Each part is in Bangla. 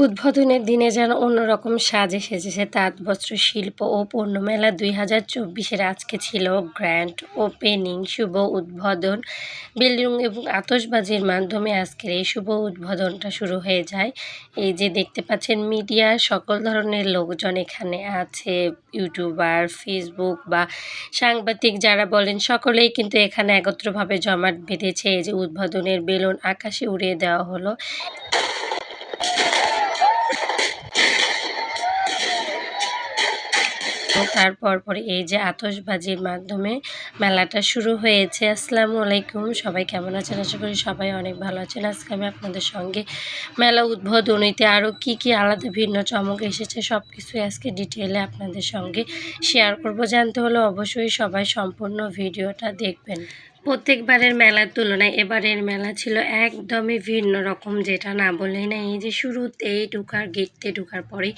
উদ্বোধনের দিনে যেন অন্যরকম সাজে সেজেছে তাঁতবস্ত্র শিল্প ও পণ্য মেলা ২০২৪-এর আজকে ছিল গ্র্যান্ড ওপেনিং। শুভ উদ্বোধন বেলুন এবং আতশবাজির মাধ্যমে আজকের এই শুভ উদ্বোধনটা শুরু হয়ে যায়। এই যে দেখতে পাচ্ছেন মিডিয়ার সকল ধরনের লোকজন এখানে আছে, ইউটিউবার, ফেসবুক বা সাংবাদিক যারা বলেন সকলেই কিন্তু এখানে একত্রভাবে জমাট বেঁধেছে। এই যে উদ্বোধনের বেলুন আকাশে উড়িয়ে দেওয়া হলো। তারপর এই যে আতশবাজির মাধ্যমে মেলাটা শুরু হয়েছে। আসসালামু আলাইকুম, সবাই কেমন আছেন? আশা করি সবাই অনেক ভালো আছেন। আজকে আমি আপনাদের সঙ্গে মেলা উদ্বোধনীতে আরও কি আলাদা ভিন্ন চমক এসেছে সব কিছুই আজকে ডিটেইলে আপনাদের সঙ্গে শেয়ার করব। জানতে হলে অবশ্যই সবাই সম্পূর্ণ ভিডিওটা দেখবেন। প্রত্যেকবারের মেলার তুলনায় এবারের মেলা ছিল একদমই ভিন্ন রকম, যেটা না বললেই না। এই যে শুরুতেই গেটে ঢোকার পরেই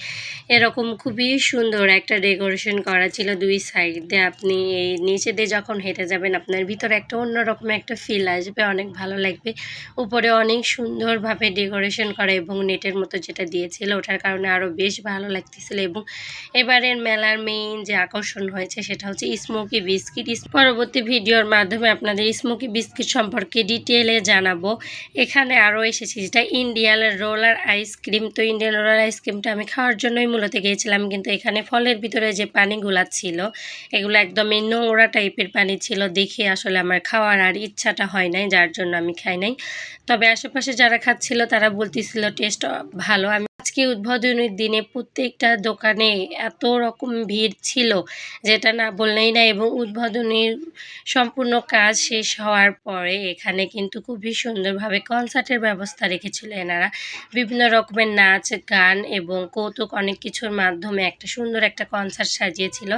এরকম খুবই সুন্দর একটা ডেকোরেশন করা ছিল দুই সাইড দিয়ে। আপনি এই নিচে দিয়ে যখন হেঁটে যাবেন আপনার ভিতরে একটা অন্যরকম একটা ফিল আসবে, অনেক ভালো লাগবে। উপরে অনেক সুন্দরভাবে ডেকোরেশন করা এবং নেটের মতো যেটা দিয়েছিল ওটার কারণে আরও বেশ ভালো লাগতেছিল। এবং এবারের মেলার মেইন যে আকর্ষণ হয়েছে সেটা হচ্ছে স্মোকি বিস্কিট। পরবর্তী ভিডিওর মাধ্যমে আপনাদের স্মোকি বিস্কিট সম্পর্কে ডিটেলে জানাবো। এখানে আরও এসেছি যেটা ইন্ডিয়ান রোলার আইসক্রিম। তো ইন্ডিয়ান রোলার আইসক্রিমটা আমি খাওয়ার জন্যই মূলত গিয়েছিলাম, কিন্তু এখানে ফলের ভিতরে যে পানিগুলা ছিল এগুলো একদমই নোংরা টাইপের পানি ছিল। দেখে আসলে আমার খাওয়ার আর ইচ্ছাটা হয় নাই, যার জন্য আমি খাই নাই। তবে আশেপাশে যারা খাচ্ছিল তারা বলতেছিল টেস্ট ভালো। আজকে উদ্বোধনের দিনে প্রত্যেকটা দোকানে এত রকম ভিড় ছিল যেটা না বললেই না। এবং উদ্বোধনীর সম্পূর্ণ কাজ শেষ হওয়ার পরে এখানে কিন্তু খুবই সুন্দরভাবে কনসার্টের ব্যবস্থা রেখেছিল এনারা। বিভিন্ন রকমের নাচ, গান এবং কৌতুক অনেক কিছুর মাধ্যমে একটা সুন্দর একটা কনসার্ট সাজিয়েছিল।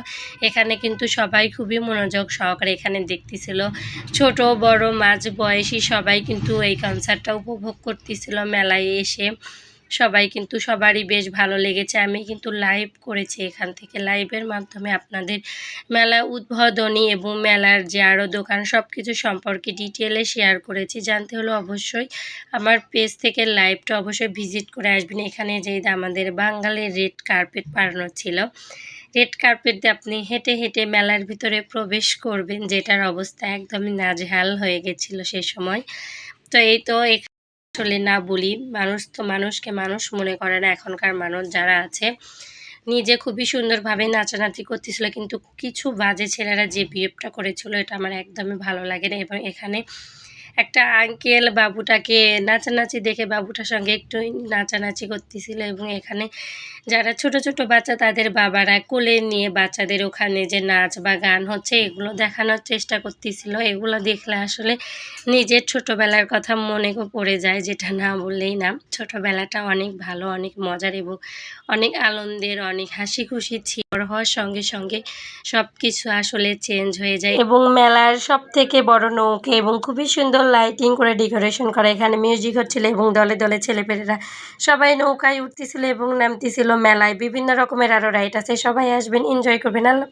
এখানে কিন্তু সবাই খুবই মনোযোগ সহকারে এখানে দেখতেছিল। ছোট বড় মাঝ বয়সী সবাই কিন্তু এই কনসার্টটা উপভোগ করতেছিল মেলায় এসে। সবাই কিন্তু সবারই বেশ ভালো লেগেছে। আমি কিন্তু লাইভ করেছি এখান থেকে, লাইভের মাধ্যমে আপনাদের মেলা উদ্বোধনী এবং মেলার যে আরও দোকান সব কিছু সম্পর্কে ডিটেলে শেয়ার করেছি। জানতে হলে অবশ্যই আমার পেজ থেকে লাইভটা অবশ্যই ভিজিট করে আসবেন। এখানে যে আমাদের বাঙালির রেড কার্পেট পাড়ানো ছিল, রেড কার্পেট দিয়ে আপনি হেঁটে হেঁটে মেলার ভিতরে প্রবেশ করবেন, যেটার অবস্থা একদমই নাজেহাল হয়ে গেছিলো সে সময়। তো এই তো আসলে না বলি, মানুষ তো মানুষকে মানুষ মনে করে না। এখনকার মানুষ যারা আছে নিজে খুবই সুন্দরভাবে নাচানাচি করতেছিল, কিন্তু কিছু বাজে ছেলেরা যে বিহেভটা করেছিল এটা আমার একদমই ভালো লাগে না। এবং এখানে একটা আঙ্কেল বাবুটাকে নাচানাচি দেখে বাবুটার সঙ্গে একটু নাচানাচি করতেছিল। এবং এখানে যারা ছোট ছোট বাচ্চা তাদের বাবারা কোলে নিয়ে বাচ্চাদের ওখানে যে নাচ বা গান হচ্ছে এগুলো দেখানোর চেষ্টা করতেছিল। এগুলো দেখলে আসলে নিজের ছোটোবেলার কথা মনে পড়ে যায়, যেটা না বললেই না। ছোটোবেলাটা অনেক ভালো, অনেক মজার এবং অনেক আনন্দের, অনেক হাসি খুশি ছিল। বড় হওয়ার সঙ্গে সঙ্গে সব কিছু আসলে চেঞ্জ হয়ে যায়। এবং মেলার সব থেকে বড় নৌকা এবং খুবই সুন্দর লাইটিং করে ডেকোরেশন করা। এখানে মিউজিক হচ্ছিল এবং দলে দলে ছেলেপেলেরা সবাই নৌকায় উঠতেছিল এবং নামতেছিল। মেলায় বিভিন্ন রকমের আরও রাইড আছে, সবাই আসবেন, এনজয় করবেন। আল্লাহ।